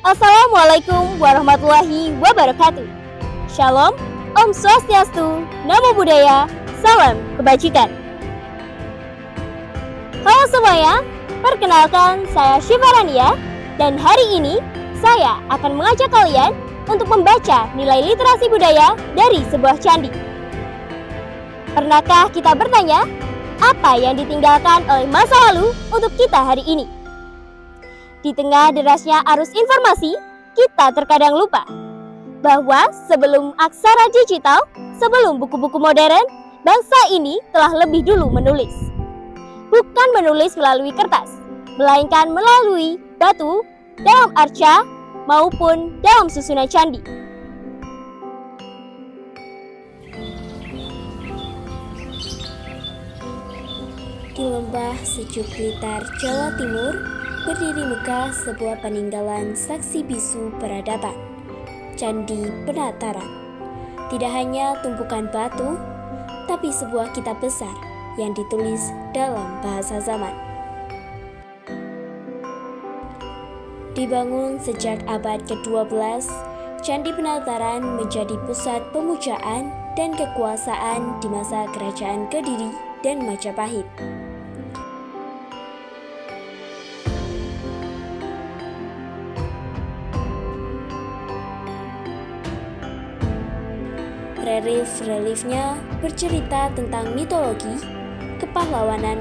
Assalamualaikum warahmatullahi wabarakatuh. Shalom, Om Swastiastu, Namo Buddhaya, Salam Kebajikan. Halo semuanya, perkenalkan saya Syifa Rania dan hari ini saya akan mengajak kalian untuk membaca nilai literasi budaya dari sebuah candi. Pernahkah kita bertanya, apa yang ditinggalkan oleh masa lalu untuk kita hari ini? Di tengah derasnya arus informasi, kita terkadang lupa bahwa sebelum aksara digital, sebelum buku-buku modern, bangsa ini telah lebih dulu menulis. Bukan menulis melalui kertas, melainkan melalui batu, dalam arca, maupun dalam susunan candi. Di lembah sejuk Blitar, Jawa Timur, berdiri megah sebuah peninggalan saksi bisu peradaban, Candi Penataran. Tidak hanya tumpukan batu, tapi sebuah kitab besar yang ditulis dalam bahasa zaman. Dibangun sejak abad ke-12, Candi Penataran menjadi pusat pemujaan dan kekuasaan di masa Kerajaan Kediri dan Majapahit. Relief-reliefnya bercerita tentang mitologi, kepahlawanan,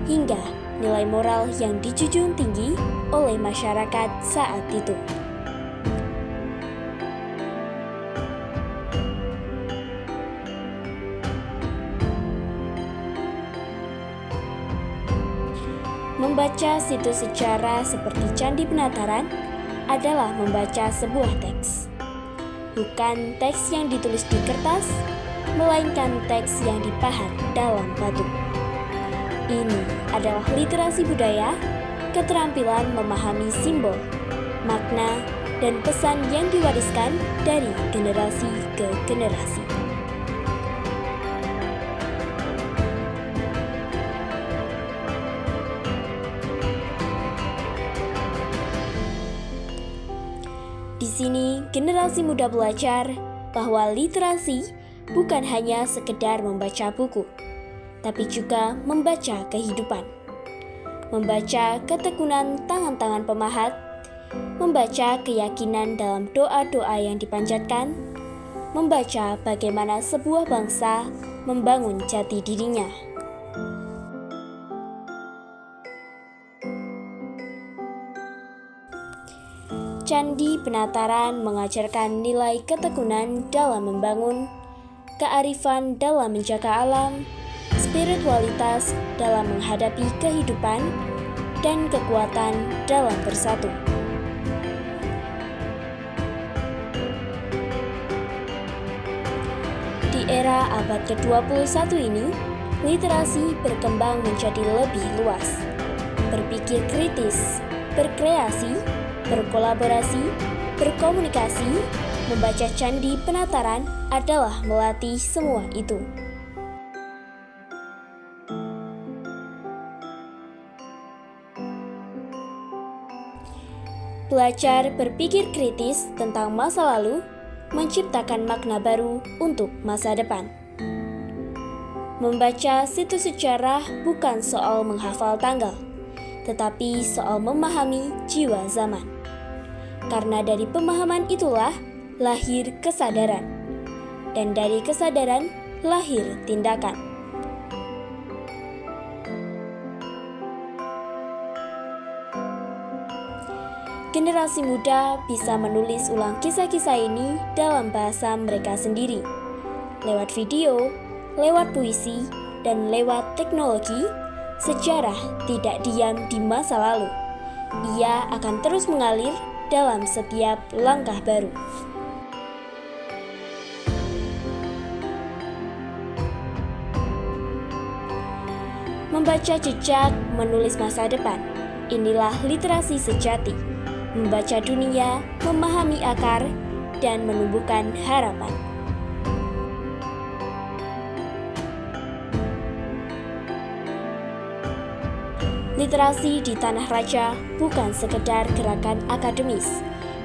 hingga nilai moral yang dijunjung tinggi oleh masyarakat saat itu. Membaca situs sejarah seperti Candi Penataran adalah membaca sebuah teks. Bukan teks yang ditulis di kertas, melainkan teks yang dipahat dalam batu. Ini adalah literasi budaya, keterampilan memahami simbol, makna, dan pesan yang diwariskan dari generasi ke generasi. Di sini, generasi muda belajar bahwa literasi bukan hanya sekedar membaca buku, tapi juga membaca kehidupan. Membaca ketekunan tangan-tangan pemahat, membaca keyakinan dalam doa-doa yang dipanjatkan, membaca bagaimana sebuah bangsa membangun jati dirinya. Candi Penataran mengajarkan nilai ketekunan dalam membangun, kearifan dalam menjaga alam, spiritualitas dalam menghadapi kehidupan, dan kekuatan dalam bersatu. Di era abad ke-21 ini, literasi berkembang menjadi lebih luas, berpikir kritis, berkreasi, berkolaborasi, berkomunikasi. Membaca Candi Penataran adalah melatih semua itu. Belajar berpikir kritis tentang masa lalu, menciptakan makna baru untuk masa depan. Membaca situs sejarah bukan soal menghafal tanggal, tetapi soal memahami jiwa zaman. Karena dari pemahaman itulah lahir kesadaran, dan dari kesadaran lahir tindakan. Generasi muda bisa menulis ulang kisah-kisah ini dalam bahasa mereka sendiri, lewat video, lewat puisi, dan lewat teknologi. Sejarah tidak diam di masa lalu. Ia akan terus mengalir dalam setiap langkah baru. Membaca jejak, menulis masa depan. Inilah literasi sejati. Membaca dunia, memahami akar, dan menumbuhkan harapan. Literasi di Tanah Raja bukan sekedar gerakan akademis,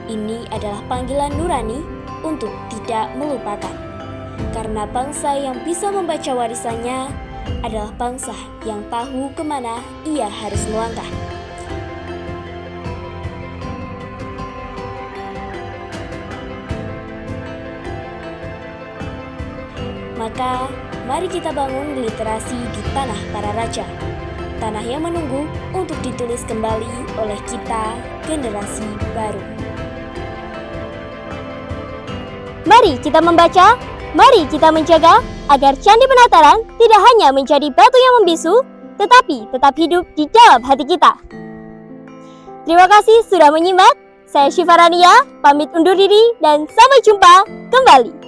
Ini adalah panggilan nurani untuk tidak melupakan. Karena bangsa yang bisa membaca warisannya adalah bangsa yang tahu kemana ia harus melangkah. Maka, mari kita bangun literasi di tanah para raja. Tanah yang menunggu untuk ditulis kembali oleh kita, generasi baru. Mari kita membaca, mari kita menjaga, agar Candi Penataran tidak hanya menjadi batu yang membisu, tetapi tetap hidup di dalam hati kita. Terima kasih sudah menyimak. Saya Syifa Rania, pamit undur diri dan sampai jumpa kembali.